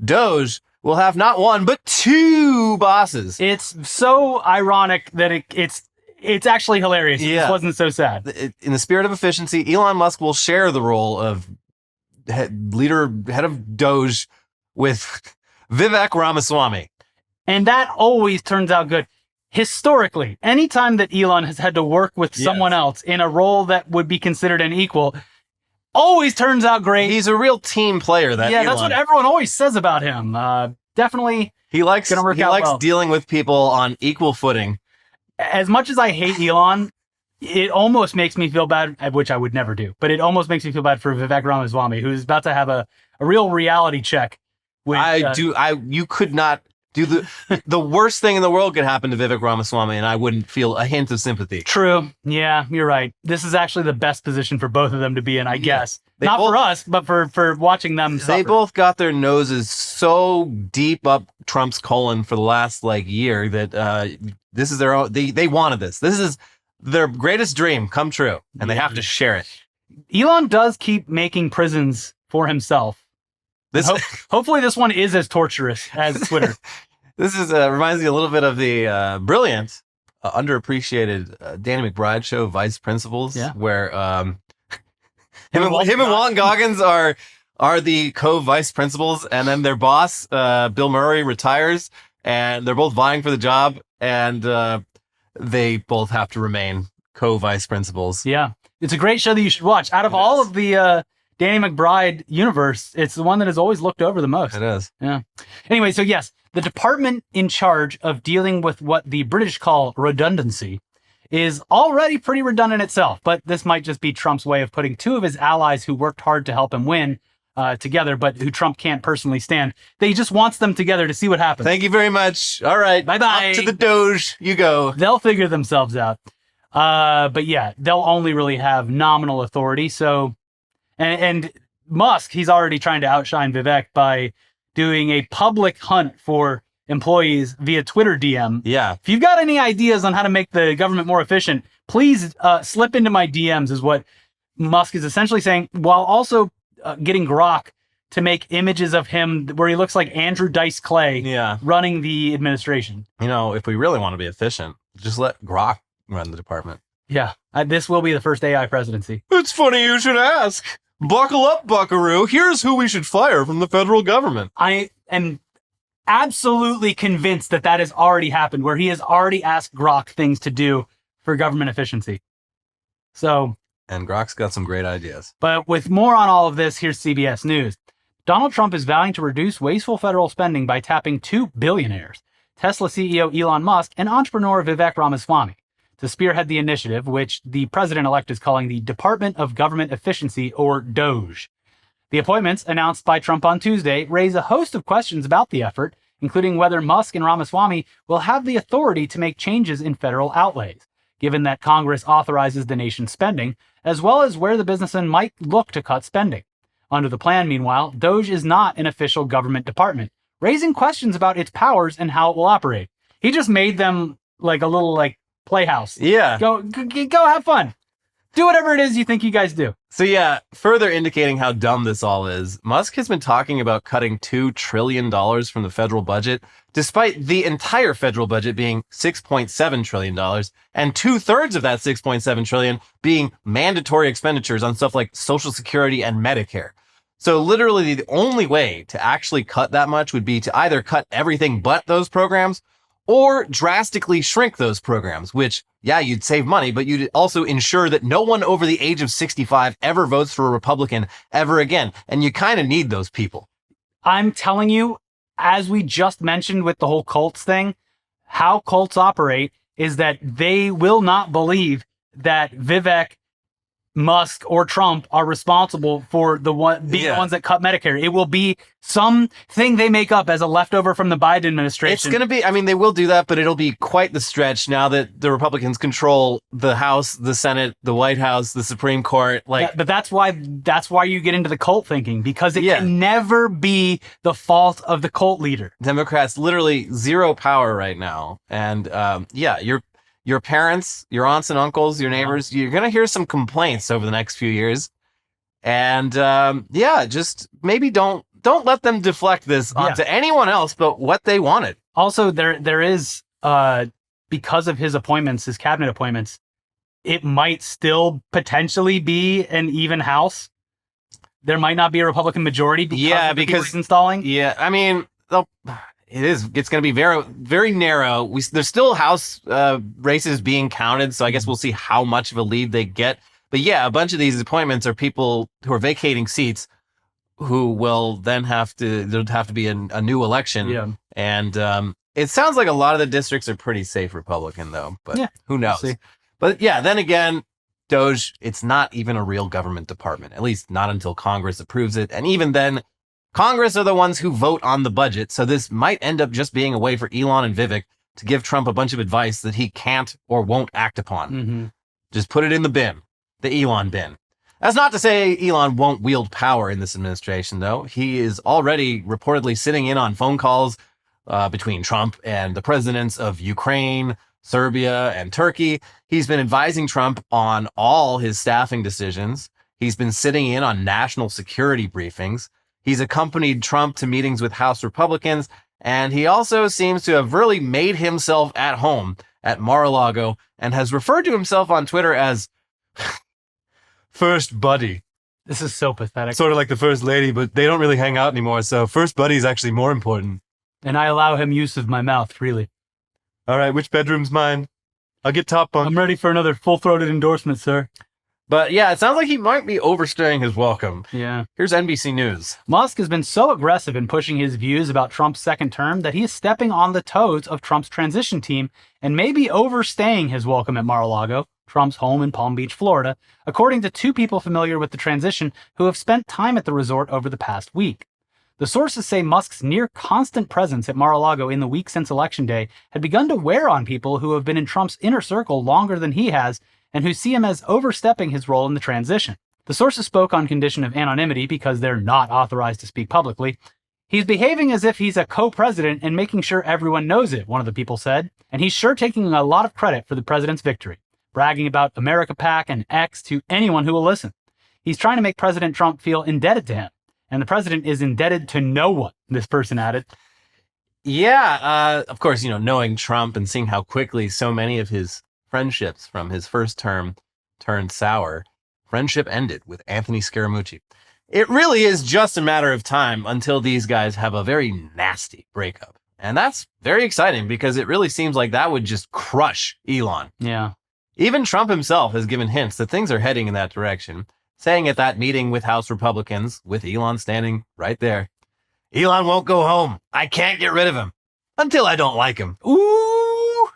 D.O.G.E will have not one, but 2 bosses. It's so ironic that it's actually hilarious. Yeah. This wasn't so sad. In the spirit of efficiency, Elon Musk will share the role of head of D.O.G.E with Vivek Ramaswamy. And that always turns out good. Historically, anytime that Elon has had to work with someone else in a role that would be considered an equal, always turns out great. He's a real team player. Elon. That's what everyone always says about him. Definitely, he likes dealing with people on equal footing. As much as I hate Elon, it almost makes me feel bad, which I would never do, but it almost makes me feel bad for Vivek Ramaswamy, who's about to have a real reality check. You could not do the worst thing in the world could happen to Vivek Ramaswamy, and I wouldn't feel a hint of sympathy. True. Yeah, you're right. This is actually the best position for both of them to be in, I guess. Not for us, but for watching them suffer. They both got their noses so deep up Trump's colon for the last year that this is their own. They wanted this. This is their greatest dream come true, and they have to share it. Elon does keep making prisons for himself. Hopefully this one is as torturous as Twitter. This reminds me a little bit of the brilliant, underappreciated Danny McBride show, Vice Principals, where him and Walton Goggins are the co-vice principals, and then their boss, Bill Murray, retires, and they're both vying for the job, and they both have to remain co-vice principals. Yeah, it's a great show that you should watch. Out of all of the Danny McBride universe, it's the one that is always looked over the most. It is. Yeah. Anyway, so yes, the department in charge of dealing with what the British call redundancy is already pretty redundant itself, but this might just be Trump's way of putting 2 of his allies who worked hard to help him win together, but who Trump can't personally stand. He just wants them together to see what happens. Thank you very much. All right. Bye-bye. Up to the Doge. You go. They'll figure themselves out. But yeah, they'll only really have nominal authority. So, and Musk, he's already trying to outshine Vivek by doing a public hunt for employees via Twitter DM. Yeah. If you've got any ideas on how to make the government more efficient, please slip into my DMs is what Musk is essentially saying, while also getting Grok to make images of him where he looks like Andrew Dice Clay running the administration. You know, if we really want to be efficient, just let Grok run the department. Yeah. This will be the first AI presidency. It's funny you should ask. Buckle up, buckaroo. Here's who we should fire from the federal government. I am absolutely convinced that has already happened, where he has already asked Grok things to do for government efficiency. So... And Grok's got some great ideas. But with more on all of this, here's CBS News. Donald Trump is vowing to reduce wasteful federal spending by tapping two billionaires, Tesla CEO Elon Musk and entrepreneur Vivek Ramaswamy, to spearhead the initiative, which the president-elect is calling the Department of Government Efficiency, or DOGE. The appointments, announced by Trump on Tuesday, raise a host of questions about the effort, including whether Musk and Ramaswamy will have the authority to make changes in federal outlays, given that Congress authorizes the nation's spending, as well as where the businessman might look to cut spending. Under the plan, meanwhile, DOGE is not an official government department, raising questions about its powers and how it will operate. He just made them like a little playhouse. Yeah. Go have fun. Do whatever it is you think you guys do. So yeah, further indicating how dumb this all is, Musk has been talking about cutting $2 trillion from the federal budget, despite the entire federal budget being $6.7 trillion, and 2/3 of that $6.7 trillion being mandatory expenditures on stuff like Social Security and Medicare. So literally the only way to actually cut that much would be to either cut everything but those programs, or drastically shrink those programs, which, yeah, you'd save money, but you'd also ensure that no one over the age of 65 ever votes for a Republican ever again. And you kind of need those people. I'm telling you, as we just mentioned with the whole cults thing, how cults operate is that they will not believe that Vivek, Musk, or Trump are responsible for the ones that cut Medicare. It will be something they make up as a leftover from the Biden administration. It's going to be, I mean, they will do that, but it'll be quite the stretch now that the Republicans control the House, the Senate, the White House, the Supreme Court. But that's why you get into the cult thinking, because it can never be the fault of the cult leader. Democrats literally zero power right now. And your parents, your aunts and uncles, your neighbors, you're going to hear some complaints over the next few years. And just maybe don't let them deflect this onto anyone else but what they wanted. Also, there is, because of his appointments, his cabinet appointments, it might still potentially be an even House. There might not be a Republican majority because of the people he's installing. Yeah, I mean, it's going to be very, very narrow. There's still House races being counted, so I guess we'll see how much of a lead they get. But yeah, a bunch of these appointments are people who are vacating seats who will then there'll have to be a new election. Yeah. And it sounds like a lot of the districts are pretty safe Republican, though. But who knows? We'll see. But yeah, then again, DOGE, it's not even a real government department, at least not until Congress approves it. And even then, Congress are the ones who vote on the budget, so this might end up just being a way for Elon and Vivek to give Trump a bunch of advice that he can't or won't act upon. Mm-hmm. Just put it in the bin, the Elon bin. That's not to say Elon won't wield power in this administration, though. He is already reportedly sitting in on phone calls between Trump and the presidents of Ukraine, Serbia, and Turkey. He's been advising Trump on all his staffing decisions. He's been sitting in on national security briefings. He's accompanied Trump to meetings with House Republicans, and he also seems to have really made himself at home at Mar A Lago and has referred to himself on Twitter as First Buddy. This is so pathetic. Sort of like the First Lady, but they don't really hang out anymore, so First Buddy is actually more important. And I allow him use of my mouth freely. All right, which bedroom's mine? I'll get top bunk. I'm ready for another full-throated endorsement, sir. But yeah, it sounds like he might be overstaying his welcome. Yeah. Here's NBC News. Musk has been so aggressive in pushing his views about Trump's second term that he is stepping on the toes of Trump's transition team and may be overstaying his welcome at Mar A Lago, Trump's home in Palm Beach, Florida, according to two people familiar with the transition who have spent time at the resort over the past week. The sources say Musk's near-constant presence at Mar A Lago in the week since Election Day had begun to wear on people who have been in Trump's inner circle longer than he has and who see him as overstepping his role in the transition. The sources spoke on condition of anonymity because they're not authorized to speak publicly. He's behaving as if he's a co-president and making sure everyone knows it, one of the people said, and he's sure taking a lot of credit for the president's victory, bragging about America PAC and X to anyone who will listen. He's trying to make President Trump feel indebted to him. And the president is indebted to no one, this person added. Yeah, of course, knowing Trump and seeing how quickly so many of his friendships from his first term turned sour, friendship ended with Anthony Scaramucci. It really is just a matter of time until these guys have a very nasty breakup. And that's very exciting because it really seems like that would just crush Elon. Yeah. Even Trump himself has given hints that things are heading in that direction, saying at that meeting with House Republicans, with Elon standing right there, Elon won't go home. I can't get rid of him until I don't like him. Ooh!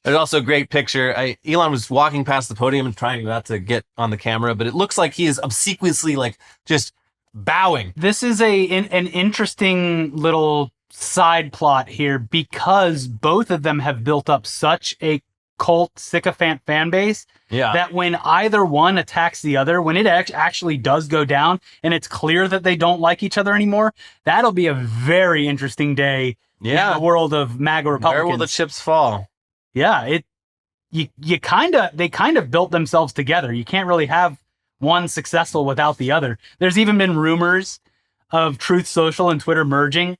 There's also a great picture. Elon was walking past the podium and trying not to get on the camera, but it looks like he is obsequiously just bowing. This is an interesting little side plot here because both of them have built up such a cult sycophant fan base that when either one attacks the other, when it actually does go down and it's clear that they don't like each other anymore, that'll be a very interesting day in the world of MAGA Republicans. Where will the chips fall? Yeah, they kind of built themselves together. You can't really have one successful without the other. There's even been rumors of Truth Social and Twitter merging.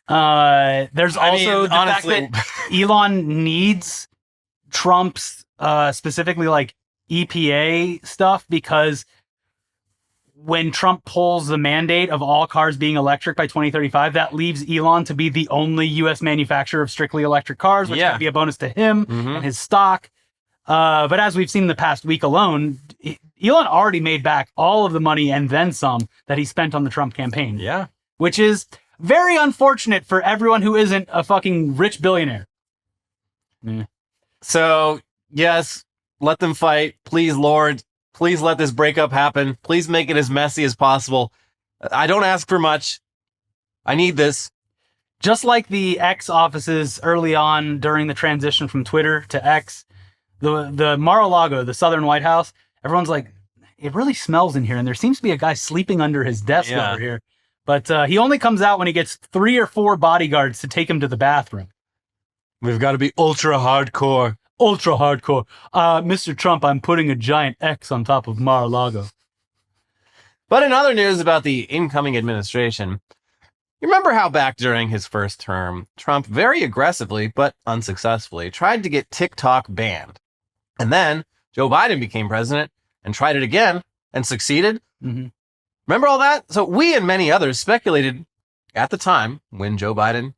There's also the fact that Elon needs Trump's specifically EPA stuff because when Trump pulls the mandate of all cars being electric by 2035, that leaves Elon to be the only U.S. manufacturer of strictly electric cars, which would be a bonus to him and his stock. But as we've seen in the past week alone, Elon already made back all of the money and then some that he spent on the Trump campaign. Yeah. Which is very unfortunate for everyone who isn't a fucking rich billionaire. Yeah. So, yes, let them fight. Please, Lord. Please let this breakup happen. Please make it as messy as possible. I don't ask for much. I need this. Just like the X offices early on during the transition from Twitter to X, the Mar A Lago, the Southern White House, everyone's like, it really smells in here. And there seems to be a guy sleeping under his desk over here. But he only comes out when he gets 3 or 4 bodyguards to take him to the bathroom. We've got to be ultra hardcore. Ultra hardcore. Mr. Trump, I'm putting a giant X on top of Mar A Lago. But in other news about the incoming administration, you remember how back during his first term, Trump very aggressively, but unsuccessfully, tried to get TikTok banned. And then Joe Biden became president and tried it again and succeeded. Mm-hmm. Remember all that? So we and many others speculated at the time when Joe Biden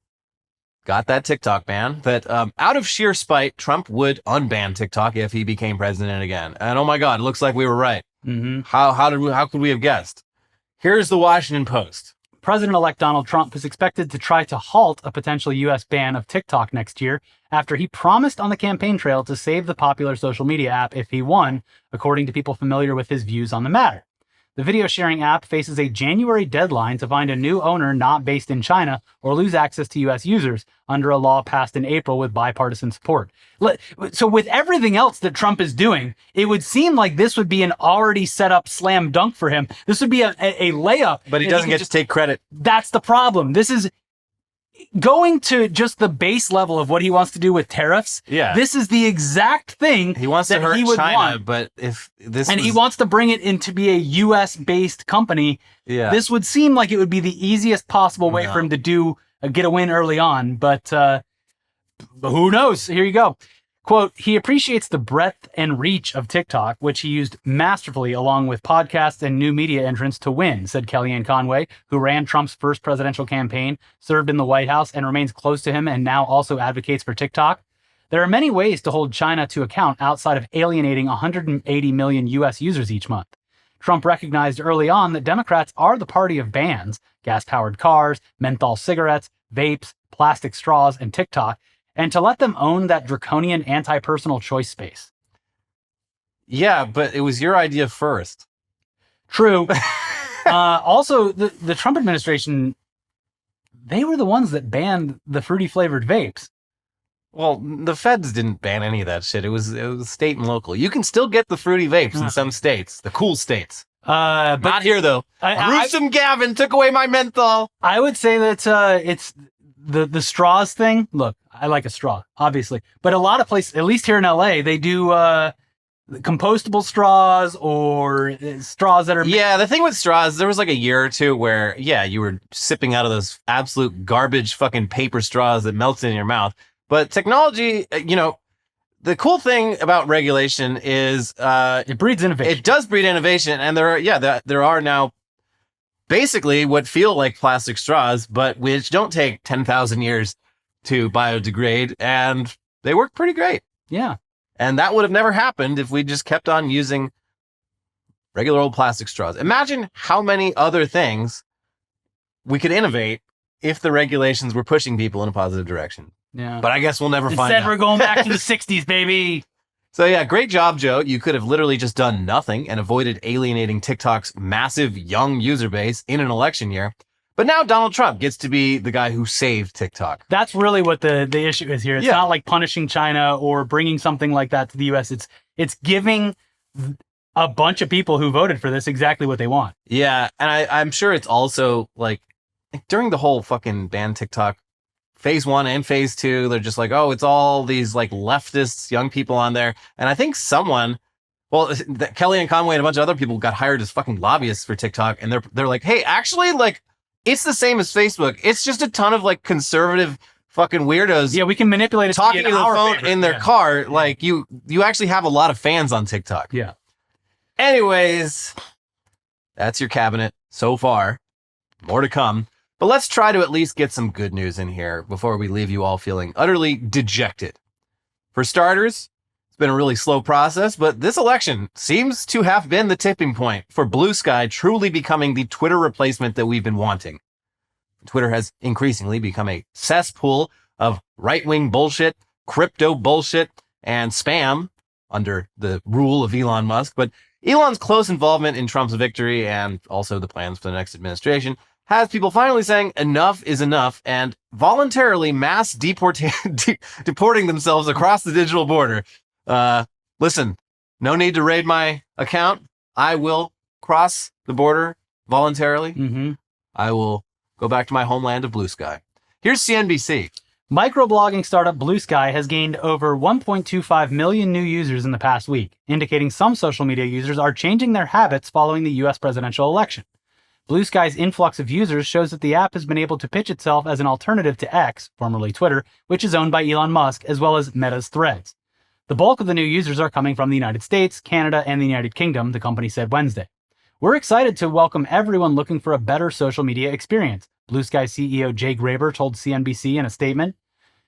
got that TikTok ban that out of sheer spite, Trump would unban TikTok if he became president again. And oh my God, it looks like we were right. Mm-hmm. How could we have guessed? Here's the Washington Post. President-elect Donald Trump is expected to try to halt a potential U.S. ban of TikTok next year after he promised on the campaign trail to save the popular social media app if he won, according to people familiar with his views on the matter. The video sharing app faces a January deadline to find a new owner not based in China or lose access to U.S. users under a law passed in April with bipartisan support. So with everything else that Trump is doing, it would seem like this would be an already set up slam dunk for him. This would be a layup. But he doesn't get to take credit. That's the problem. This is going to just the base level of what he wants to do with tariffs. Yeah. This is the exact thing he wants to hurt China, but if this he wants to bring it in to be a US based company. Yeah. This would seem like it would be the easiest possible way for him to get a win early on, but who knows? Here you go. Quote, he appreciates the breadth and reach of TikTok, which he used masterfully along with podcasts and new media entrants to win, said Kellyanne Conway, who ran Trump's first presidential campaign, served in the White House, and remains close to him and now also advocates for TikTok. There are many ways to hold China to account outside of alienating 180 million U.S. users each month. Trump recognized early on that Democrats are the party of bans, gas-powered cars, menthol cigarettes, vapes, plastic straws, and TikTok, and to let them own that draconian anti-personal choice space. Yeah, but it was your idea first. True. Also, the Trump administration, they were the ones that banned the fruity flavored vapes. Well, the feds didn't ban any of that shit. It was state and local. You can still get the fruity vapes in some states, the cool states. But not here, though. Gruesome Gavin took away my menthol. I would say that it's the straws thing. Look, I like a straw, obviously. But a lot of places, at least here in LA, they do compostable straws or straws that are... Yeah, the thing with straws, there was like a year or two where, yeah, you were sipping out of those absolute garbage fucking paper straws that melted in your mouth. But technology, the cool thing about regulation is... it breeds innovation. It does breed innovation. And there are now basically what feel like plastic straws, but which don't take 10,000 years to biodegrade. And they work pretty great. Yeah. And that would have never happened if we just kept on using regular old plastic straws. Imagine how many other things we could innovate if the regulations were pushing people in a positive direction. Yeah. But I guess we'll never find out. Instead, we're going back to the 60s, baby. So yeah, great job, Joe. You could have literally just done nothing and avoided alienating TikTok's massive young user base in an election year. But now Donald Trump gets to be the guy who saved TikTok. That's really what the issue is here. It's not like punishing China or bringing something like that to the U.S. It's giving a bunch of people who voted for this exactly what they want. Yeah, and I'm sure it's also like during the whole fucking ban TikTok phase 1 and phase 2, they're just like, oh, it's all these like leftists, young people on there. And I think Kelly and Conway and a bunch of other people got hired as fucking lobbyists for TikTok. And they're like, hey, actually, like, it's the same as Facebook. It's just a ton of like conservative fucking weirdos. Yeah, we can manipulate it talking to the phone in their car. Like you actually have a lot of fans on TikTok. Yeah. Anyways, that's your cabinet so far. More to come. But let's try to at least get some good news in here before we leave you all feeling utterly dejected. For starters, it's been a really slow process, but this election seems to have been the tipping point for Bluesky truly becoming the Twitter replacement that we've been wanting. Twitter has increasingly become a cesspool of right-wing bullshit, crypto bullshit, and spam under the rule of Elon Musk. But Elon's close involvement in Trump's victory and also the plans for the next administration has people finally saying enough is enough and voluntarily mass deporting themselves across the digital border. Listen, no need to raid my account. I will cross the border voluntarily. Mm-hmm. I will go back to my homeland of Bluesky. Here's CNBC. Microblogging startup Bluesky has gained over 1.25 million new users in the past week, indicating some social media users are changing their habits following the U.S. presidential election. Bluesky's influx of users shows that the app has been able to pitch itself as an alternative to X, formerly Twitter, which is owned by Elon Musk, as well as Meta's Threads. The bulk of the new users are coming from the United States, Canada, and the United Kingdom, the company said Wednesday. We're excited to welcome everyone looking for a better social media experience, Bluesky CEO Jay Graber told CNBC in a statement.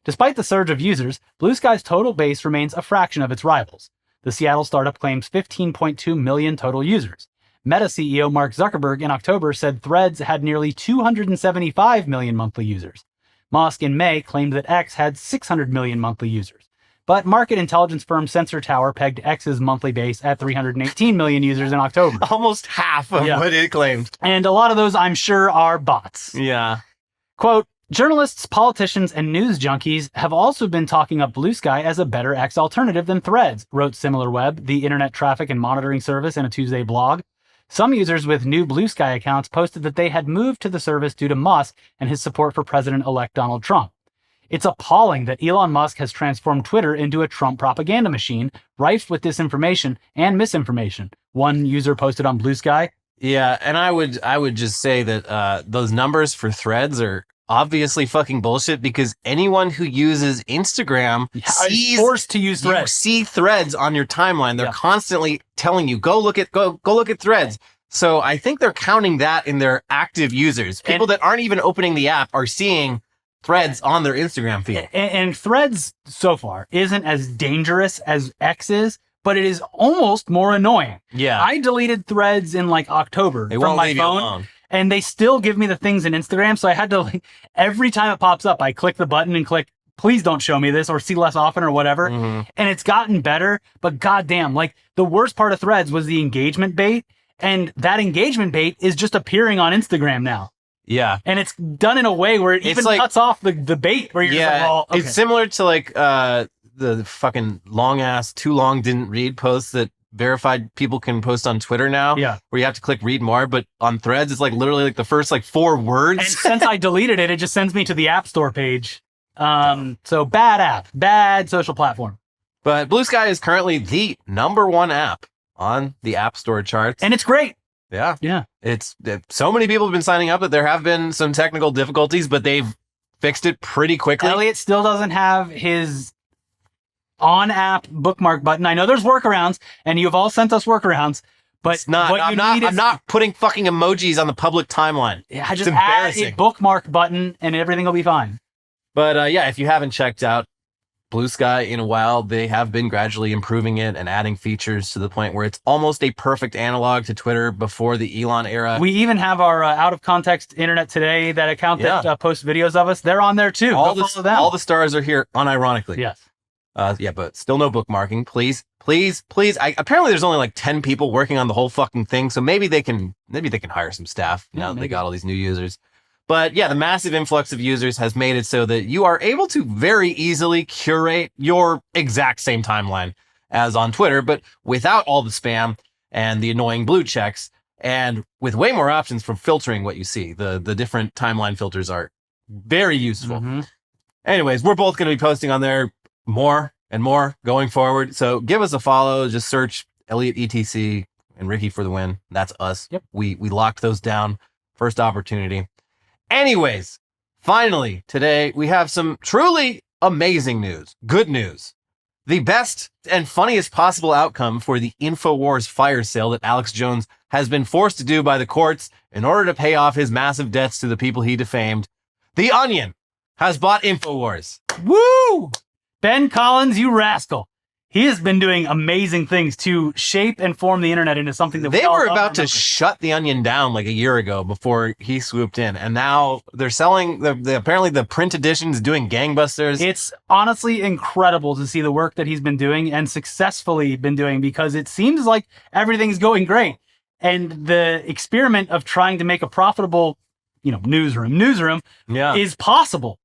Despite the surge of users, Bluesky's total base remains a fraction of its rivals. The Seattle startup claims 15.2 million total users. Meta CEO Mark Zuckerberg in October said Threads had nearly 275 million monthly users. Musk in May claimed that X had 600 million monthly users. But market intelligence firm Sensor Tower pegged X's monthly base at 318 million users in October. Almost half of what it claimed. And a lot of those, I'm sure, are bots. Yeah. Quote, journalists, politicians, and news junkies have also been talking up Bluesky as a better X alternative than Threads, wrote SimilarWeb, the internet traffic and monitoring service, in a Tuesday blog. Some users with new Bluesky accounts posted that they had moved to the service due to Musk and his support for President-elect Donald Trump. It's appalling that Elon Musk has transformed Twitter into a Trump propaganda machine, rife with disinformation and misinformation, one user posted on Bluesky. Yeah, and I would just say that those numbers for Threads are obviously fucking bullshit because anyone who uses Instagram is forced to use Threads. You see Threads on your timeline. They're constantly telling you, go look at Threads. So I think they're counting that in their active users. People that aren't even opening the app are seeing Threads on their Instagram feed. And Threads so far isn't as dangerous as X is, but it is almost more annoying. Yeah. I deleted Threads in like October from my phone. And they still give me the things in Instagram. So I had to, every time it pops up, I click the button and click please don't show me this or see less often or whatever. Mhm. And it's gotten better, but goddamn, like the worst part of Threads was the engagement bait. And that engagement bait is just appearing on Instagram now. Yeah. And it's done in a way where it even cuts off the bait where you're just like, well, okay. It's similar to like the fucking long ass, too long didn't read posts that verified people can post on Twitter now. Yeah. Where you have to click read more, but on Threads, it's like literally like the first like 4 words. And since I deleted it, it just sends me to the App Store page. So bad app, bad social platform. But Bluesky is currently the #1 app on the App Store charts. And it's great. Yeah. Yeah. It's so many people have been signing up that there have been some technical difficulties, but they've fixed it pretty quickly. Elliot still doesn't have his on-app bookmark button. I know there's workarounds, and you've all sent us workarounds, but it's not. I'm not putting fucking emojis on the public timeline. Yeah, just add a bookmark button, and everything will be fine. But yeah, if you haven't checked out Bluesky in a while, they have been gradually improving it and adding features to the point where it's almost a perfect analog to Twitter before the Elon era. We even have our Out of Context Internet Today, that account that posts videos of us. They're on there too. All the stars are here, unironically. Yes. Yeah, but still no bookmarking. Please. Apparently there's only like 10 people working on the whole fucking thing, so maybe they can hire some staff now that they got all these new users. But yeah, the massive influx of users has made it so that you are able to very easily curate your exact same timeline as on Twitter, but without all the spam and the annoying blue checks, and with way more options for filtering what you see. The different timeline filters are very useful. Mm-hmm. Anyways, we're both going to be posting on there more and more going forward. So give us a follow. Just search Elliot ETC and Ricky for the win. That's us. Yep. We locked those down. First opportunity. Anyways, finally, today we have some truly amazing news. Good news. The best and funniest possible outcome for the InfoWars fire sale that Alex Jones has been forced to do by the courts in order to pay off his massive debts to the people he defamed. The Onion has bought InfoWars. Woo! Ben Collins, you rascal. He has been doing amazing things to shape and form the internet into something that they were about to shut the Onion down like a year ago before he swooped in, and now they're selling apparently the print edition is doing gangbusters. It's honestly incredible to see the work that he's been doing and successfully been doing, because it seems like everything's going great, and the experiment of trying to make a profitable, newsroom is possible.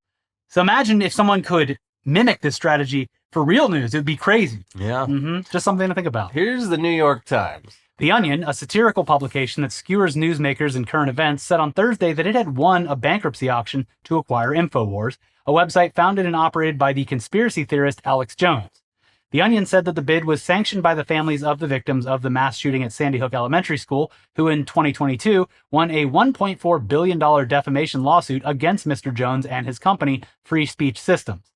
So imagine if someone could mimic this strategy for real news. It would be crazy. Yeah. Mm-hmm. Just something to think about. Here's the New York Times. The Onion, a satirical publication that skewers newsmakers and current events, said on Thursday that it had won a bankruptcy auction to acquire InfoWars, a website founded and operated by the conspiracy theorist Alex Jones. The Onion said that the bid was sanctioned by the families of the victims of the mass shooting at Sandy Hook Elementary School, who in 2022 won a $1.4 billion defamation lawsuit against Mr. Jones and his company, Free Speech Systems.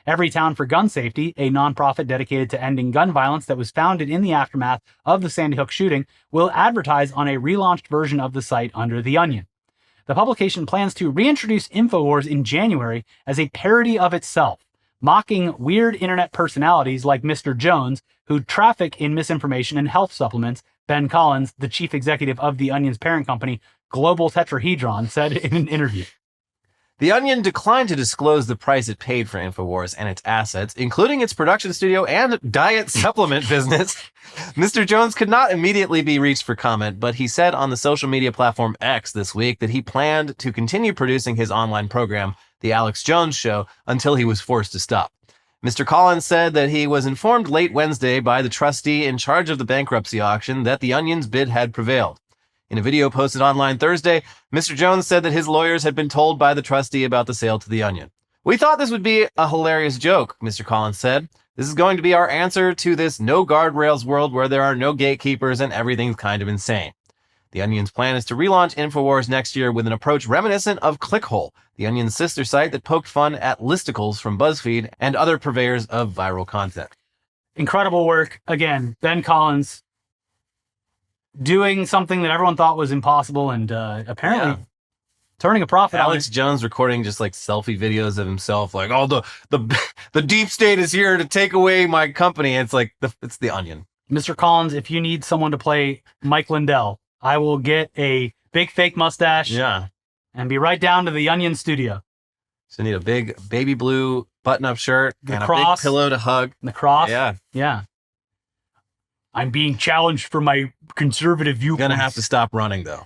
Everytown for Gun Safety, a nonprofit dedicated to ending gun violence that was founded in the aftermath of the Sandy Hook shooting, will advertise on a relaunched version of the site under The Onion. The publication plans to reintroduce InfoWars in January as a parody of itself, mocking weird internet personalities like Mr. Jones, who traffic in misinformation and health supplements, Ben Collins, the chief executive of The Onion's parent company, Global Tetrahedron, said in an interview. The Onion declined to disclose the price it paid for InfoWars and its assets, including its production studio and diet supplement business. Mr. Jones could not immediately be reached for comment, but he said on the social media platform X this week that he planned to continue producing his online program, The Alex Jones Show, until he was forced to stop. Mr. Collins said that he was informed late Wednesday by the trustee in charge of the bankruptcy auction that The Onion's bid had prevailed. In a video posted online Thursday, Mr. Jones said that his lawyers had been told by the trustee about the sale to The Onion. "We thought this would be a hilarious joke," Mr. Collins said. "This is going to be our answer to this no guardrails world where there are no gatekeepers and everything's kind of insane." The Onion's plan is to relaunch InfoWars next year with an approach reminiscent of Clickhole, The Onion's sister site that poked fun at listicles from BuzzFeed and other purveyors of viral content. Incredible work. Again, Ben Collins doing something that everyone thought was impossible, and apparently turning a profit. Alex Jones recording just like selfie videos of himself, like, "Oh, the deep state is here to take away my company." And it's like it's The Onion. Mr. Collins, if you need someone to play Mike Lindell, I will get a big fake mustache. Yeah, and be right down to The Onion studio. So you need a big baby blue button-up shirt, The and cross. a big pillow to hug. The cross. Yeah. Yeah. I'm being challenged for my conservative viewpoints. Gonna have to stop running, though.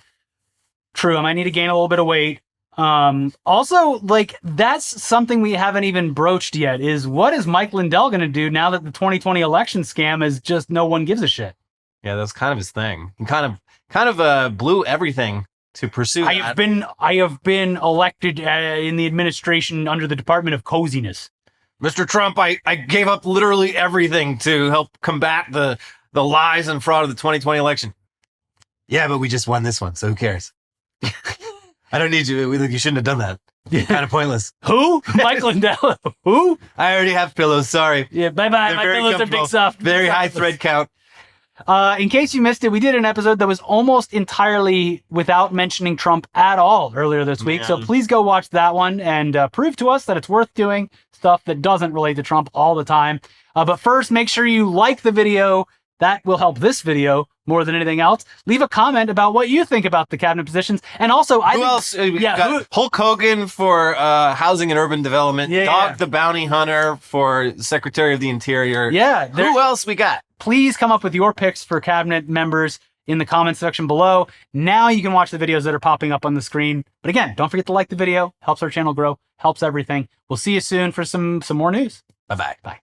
True. I might need to gain a little bit of weight. Also, like, that's something we haven't even broached yet, is what is Mike Lindell going to do now that the 2020 election scam is just no one gives a shit? Yeah, that's kind of his thing. He kind of blew everything to pursue I that. have been elected in the administration under the Department of Coziness. Mr. Trump, I gave up literally everything to help combat the lies and fraud of the 2020 election. Yeah, but we just won this one, so who cares? I don't need you. You shouldn't have done that. Kind of pointless. Who? Mike Lindell. Who? I already have pillows. Sorry. Yeah, bye-bye. They're My very pillows are big comfortable. soft. Very high thread count. In case you missed it, we did an episode that was almost entirely without mentioning Trump at all earlier this week. Yeah. So please go watch that one and prove to us that it's worth doing stuff that doesn't relate to Trump all the time. But first, make sure you like the video. That will help this video more than anything else. Leave a comment about what you think about the cabinet positions. And also, Who else? We got Hulk Hogan for Housing and Urban Development. D.O.G.E. the Bounty Hunter for Secretary of the Interior. Yeah. Who else we got? Please come up with your picks for cabinet members in the comments section below. Now you can watch the videos that are popping up on the screen. But again, don't forget to like the video. Helps our channel grow. Helps everything. We'll see you soon for some more news. Bye-bye. Bye.